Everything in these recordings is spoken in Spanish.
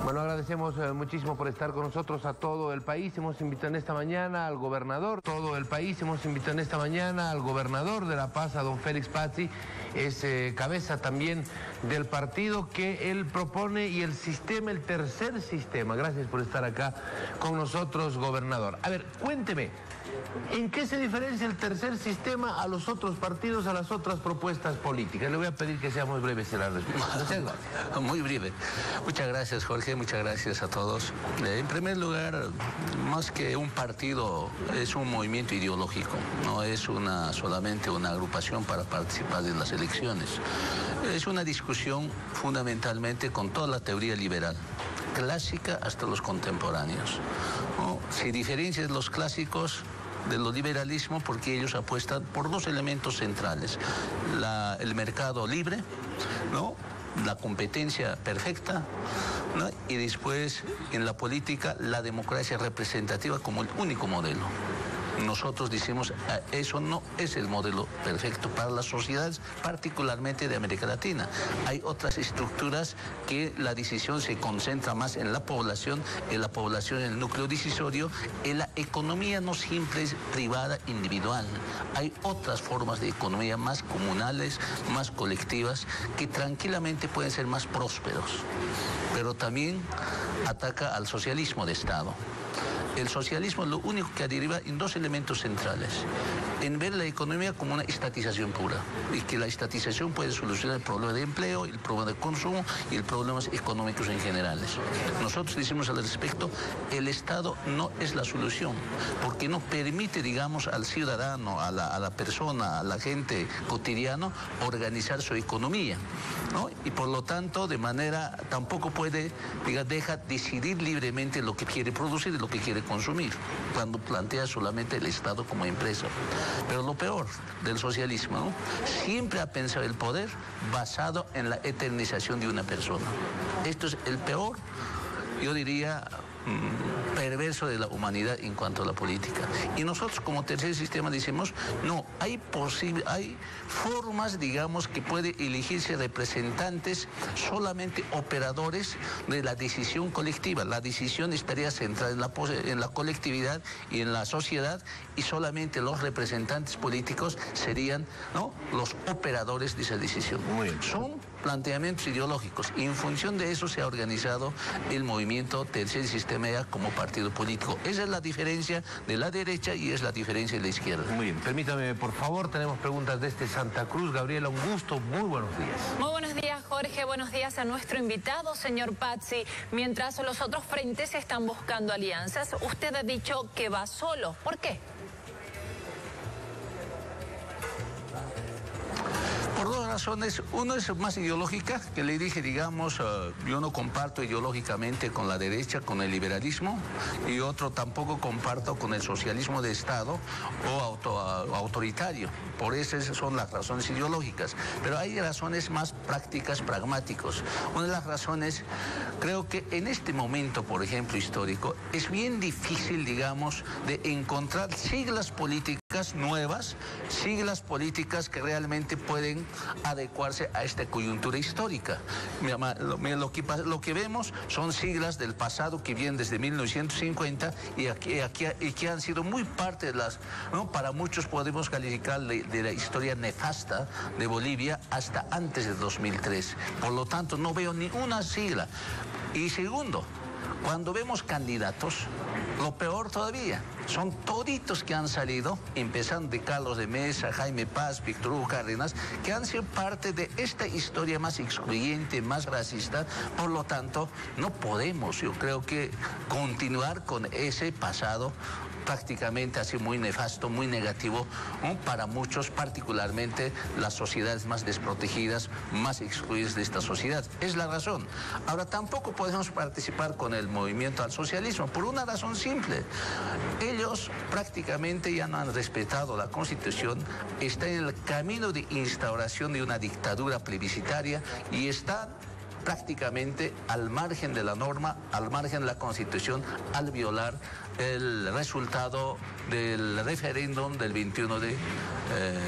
Bueno, agradecemos muchísimo por estar con nosotros a todo el país. Hemos invitado en esta mañana al gobernador, de La Paz, a don Félix Pazzi, es cabeza también del partido que él propone y el tercer sistema. Gracias por estar acá con nosotros, gobernador. A ver, cuénteme, ¿en qué se diferencia el tercer sistema a los otros partidos, a las otras propuestas políticas? Le voy a pedir que sea muy breve en la respuesta. Muchas gracias. Muy breve. Muchas gracias, Jorge. Muchas gracias a todos. En primer lugar, más que un partido, es un movimiento ideológico. No es solamente una agrupación para participar en las elecciones. Es una discusión fundamentalmente con toda la teoría liberal, clásica hasta los contemporáneos, ¿no? Se diferencian los clásicos de los liberalismo porque ellos apuestan por dos elementos centrales: el mercado libre, ¿no?, la competencia perfecta, ¿no?, y después en la política la democracia representativa como el único modelo. Nosotros decimos, eso no es el modelo perfecto para las sociedades, particularmente de América Latina. Hay otras estructuras que la decisión se concentra más en la población, en el núcleo decisorio, en la economía no simple, es privada, individual. Hay otras formas de economía más comunales, más colectivas, que tranquilamente pueden ser más prósperos, pero también ataca al socialismo de Estado. El socialismo es lo único que deriva en dos elementos centrales: en ver la economía como una estatización pura, y que la estatización puede solucionar el problema de empleo, el problema de consumo y el problemas económicos en general. Nosotros decimos al respecto, el Estado no es la solución, porque no permite, digamos, al ciudadano, a la persona, a la gente cotidiana, organizar su economía, ¿no? Y por lo tanto, de manera, tampoco puede, deja decidir libremente lo que quiere producir y lo que quiere consumir, cuando plantea solamente el Estado como empresa. Pero lo peor del socialismo, ¿no?, siempre ha pensado el poder basado en la eternización de una persona. Esto es el peor, yo diría, perverso de la humanidad en cuanto a la política. Y nosotros como tercer sistema decimos, no, hay formas, digamos, que puede elegirse representantes solamente operadores de la decisión colectiva. La decisión estaría centrada en la colectividad y en la sociedad, y solamente los representantes políticos serían, ¿no?, los operadores de esa decisión. Muy bien. Son planteamientos ideológicos, y en función de eso se ha organizado el movimiento tercer sistema como partido político. Esa es la diferencia de la derecha y es la diferencia de la izquierda. Muy bien, permítame, por favor, tenemos preguntas desde Santa Cruz. Gabriela, un gusto, muy buenos días. Muy buenos días, Jorge, buenos días a nuestro invitado, señor Pazzi. Mientras los otros frentes están buscando alianzas, usted ha dicho que va solo. ¿Por qué? Por dos razones. Una es más ideológica, que le dije, digamos, yo no comparto ideológicamente con la derecha, con el liberalismo, y otro, tampoco comparto con el socialismo de Estado o autoritario. Por eso son las razones ideológicas. Pero hay razones más prácticas, pragmáticos. Una de las razones, creo que en este momento, por ejemplo, histórico, es bien difícil, digamos, de encontrar siglas políticas nuevas, siglas políticas que realmente pueden adecuarse a esta coyuntura histórica. Lo que vemos son siglas del pasado que vienen desde 1950 y que han sido muy parte de las, ¿no?, para muchos podemos calificar de la historia nefasta de Bolivia hasta antes de 2003. Por lo tanto, no veo ninguna sigla. Y segundo, cuando vemos candidatos, lo peor todavía, son toditos que han salido, empezando de Carlos de Mesa, Jaime Paz, Víctor Hugo Cárdenas, que han sido parte de esta historia más excluyente, más racista. Por lo tanto, no podemos, yo creo que, continuar con ese pasado prácticamente así muy nefasto, muy negativo, ¿no?, para muchos, particularmente las sociedades más desprotegidas, más excluidas de esta sociedad. Es la razón. Ahora, tampoco podemos participar con el movimiento al socialismo, por una razón simple. Ellos prácticamente ya no han respetado la Constitución, están en el camino de instauración de una dictadura plebiscitaria y están prácticamente al margen de la norma, al margen de la Constitución, al violar el resultado del referéndum del 21 de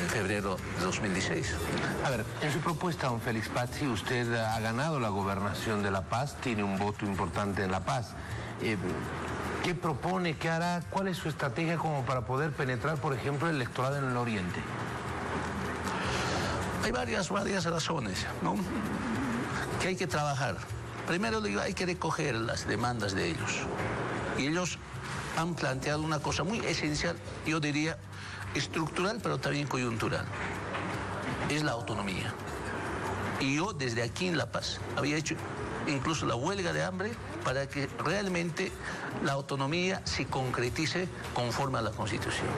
febrero de 2016. A ver, en su propuesta, don Félix Pazzi, usted ha ganado la gobernación de La Paz, tiene un voto importante en La Paz. ¿Qué propone, qué hará, cuál es su estrategia como para poder penetrar, por ejemplo, el electorado en el oriente? Hay varias razones, ¿no?, que hay que trabajar. Primero digo, hay que recoger las demandas de ellos. Y ellos han planteado una cosa muy esencial, yo diría estructural, pero también coyuntural. Es la autonomía. Y yo desde aquí en La Paz había hecho incluso la huelga de hambre para que realmente la autonomía se concretice conforme a la Constitución.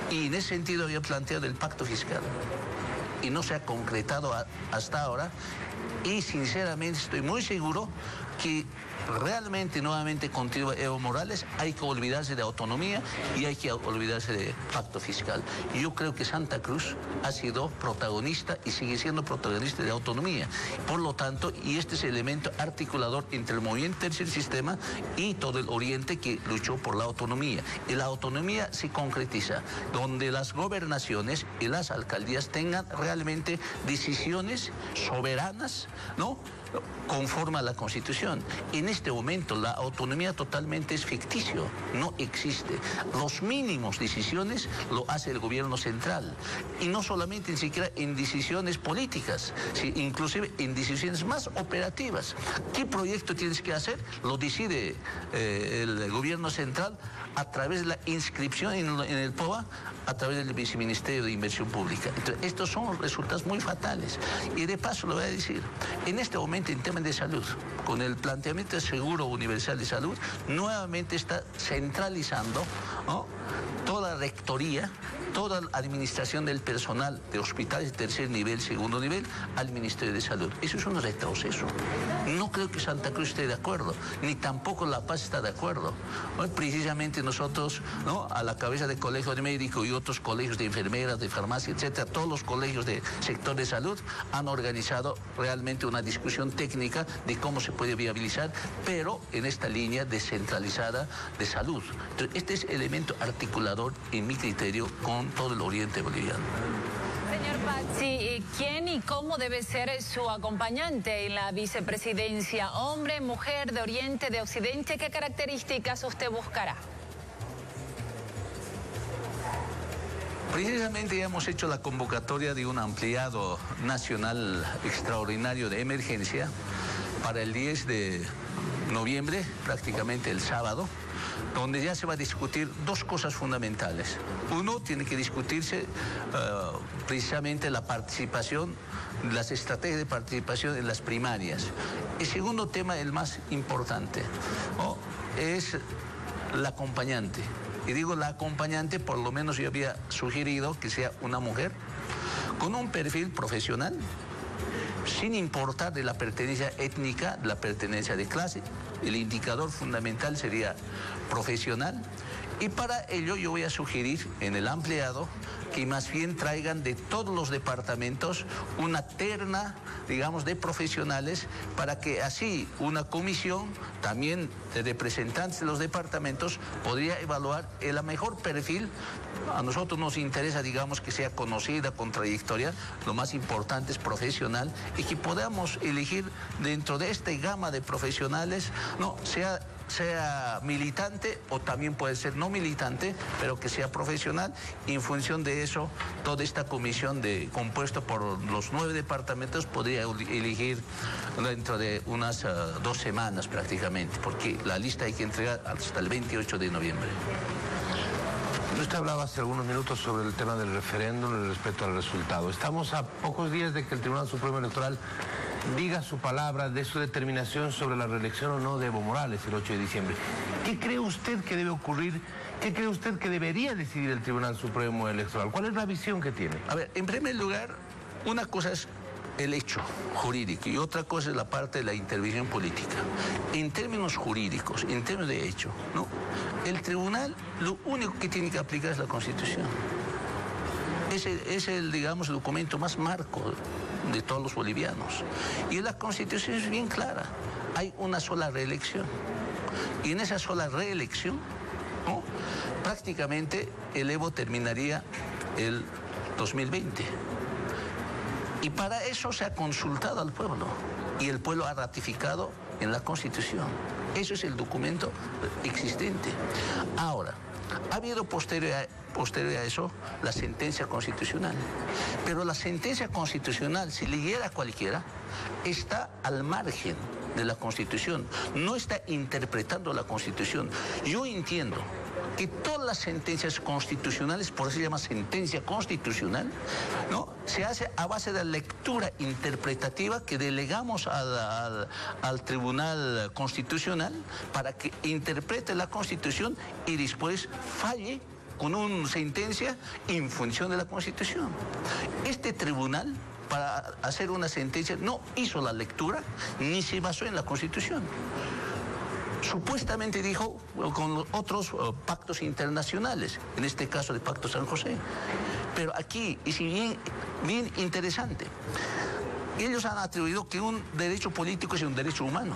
Y en ese sentido había planteado el pacto fiscal. Y no se ha concretado hasta ahora. Y sinceramente estoy muy seguro que realmente nuevamente continúa Evo Morales, hay que olvidarse de autonomía y hay que olvidarse de pacto fiscal. Yo creo que Santa Cruz ha sido protagonista y sigue siendo protagonista de autonomía. Por lo tanto, y este es el elemento articulador entre el movimiento Tercer Sistema y todo el Oriente que luchó por la autonomía. Y la autonomía se concretiza donde las gobernaciones y las alcaldías tengan realmente decisiones soberanas, ¿no?, conforme a la Constitución. En este momento la autonomía totalmente es ficticio, no existe. Los mínimos decisiones lo hace el gobierno central. Y no solamente ni siquiera en decisiones políticas, sino inclusive en decisiones más operativas. ¿Qué proyecto tienes que hacer? Lo decide el gobierno central a través de la inscripción en el POA, a través del Viceministerio de Inversión Pública. Entonces, estos son resultados muy fatales. Y de paso lo voy a decir, en este momento en temas de salud, con el planteamiento de seguro universal de salud, nuevamente está centralizando, ¿no?, toda la rectoría, toda la administración del personal de hospitales de tercer nivel, segundo nivel, al Ministerio de Salud. Eso es un retroceso. No creo que Santa Cruz esté de acuerdo, ni tampoco La Paz está de acuerdo. Precisamente nosotros, ¿no?, a la cabeza del Colegio de Médicos y otros colegios de enfermeras, de farmacia, etcétera, todos los colegios del sector de salud han organizado realmente una discusión técnica de cómo se puede viabilizar, pero en esta línea descentralizada de salud. Entonces, este es el elemento articulador, en mi criterio, con todo el oriente boliviano. Señor Pazzi, ¿quién y cómo debe ser su acompañante en la vicepresidencia? ¿Hombre, mujer, de oriente, de occidente? ¿Qué características usted buscará? Precisamente ya hemos hecho la convocatoria de un ampliado nacional extraordinario de emergencia para el 10 de noviembre, prácticamente el sábado, donde ya se va a discutir dos cosas fundamentales. Uno, tiene que discutirse precisamente la participación, las estrategias de participación en las primarias. El segundo tema, el más importante, ¿no?, es la acompañante. Y digo la acompañante, por lo menos yo había sugerido que sea una mujer con un perfil profesional, sin importar de la pertenencia étnica, de la pertenencia de clase. El indicador fundamental sería profesional. Y para ello yo voy a sugerir en el ampliado que más bien traigan de todos los departamentos una terna, digamos, de profesionales, para que así una comisión también de representantes de los departamentos podría evaluar el mejor perfil. A nosotros nos interesa, digamos, que sea conocida, con trayectoria. Lo más importante es profesional, y que podamos elegir dentro de esta gama de profesionales, no sea militante o también puede ser no militante, pero que sea profesional. Y en función de eso, toda esta comisión compuesta por los 9 departamentos podría elegir dentro de unas 2 semanas prácticamente, porque la lista hay que entregar hasta el 28 de noviembre. Usted hablaba hace algunos minutos sobre el tema del referéndum respecto al resultado. Estamos a pocos días de que el Tribunal Supremo Electoral diga su palabra, de su determinación sobre la reelección o no de Evo Morales el 8 de diciembre. ¿Qué cree usted que debe ocurrir? ¿Qué cree usted que debería decidir el Tribunal Supremo Electoral? ¿Cuál es la visión que tiene? A ver, en primer lugar, una cosa es el hecho jurídico y otra cosa es la parte de la intervención política. En términos jurídicos, en términos de hecho, ¿no?, el tribunal lo único que tiene que aplicar es la Constitución. Es el, digamos, el documento más marco de todos los bolivianos. Y la Constitución es bien clara. Hay una sola reelección. Y en esa sola reelección, ¿no?, prácticamente el Evo terminaría el 2020. Y para eso se ha consultado al pueblo. Y el pueblo ha ratificado en la Constitución. Eso es el documento existente. Ahora, ha habido posterior a eso la sentencia constitucional. Pero la sentencia constitucional, si leyera cualquiera, está al margen de la Constitución. No está interpretando la Constitución. Yo entiendo que todas las sentencias constitucionales, por eso se llama sentencia constitucional, ¿no?, se hace a base de la lectura interpretativa que delegamos al Tribunal Constitucional para que interprete la Constitución y después falle con una sentencia en función de la Constitución. Este tribunal, para hacer una sentencia, no hizo la lectura ni se basó en la Constitución. Supuestamente dijo con otros pactos internacionales, en este caso el Pacto San José. Pero aquí es bien interesante. Ellos han atribuido que un derecho político es un derecho humano.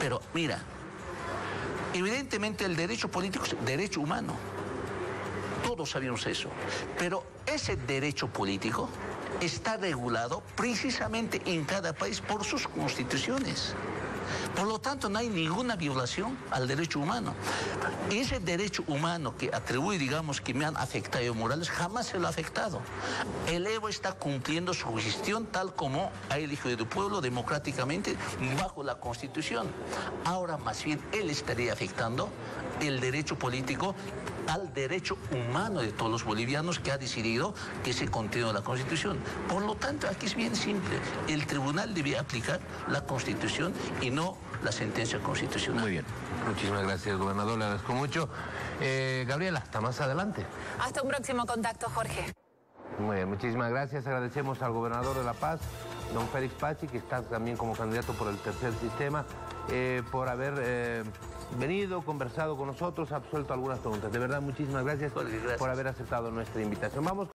Pero mira, evidentemente el derecho político es derecho humano. Todos sabemos eso. Pero ese derecho político está regulado precisamente en cada país por sus constituciones. Por lo tanto, no hay ninguna violación al derecho humano. Ese derecho humano que atribuye, digamos, que me han afectado Evo Morales, jamás se lo ha afectado. El Evo está cumpliendo su gestión tal como ha elegido el pueblo democráticamente bajo la Constitución. Ahora, más bien, él estaría afectando el derecho político al derecho humano de todos los bolivianos que ha decidido que se continúe la Constitución. Por lo tanto, aquí es bien simple. El tribunal debe aplicar la Constitución y no la sentencia constitucional. Muy bien. Muchísimas gracias, gobernador. Le agradezco mucho. Gabriela, hasta más adelante. Hasta un próximo contacto, Jorge. Muy bien, muchísimas gracias. Agradecemos al gobernador de La Paz, don Félix Pazzi, que está también como candidato por el tercer sistema, por haber venido, conversado con nosotros, absuelto algunas preguntas. De verdad, muchísimas gracias, Jorge, gracias por haber aceptado nuestra invitación. Vamos.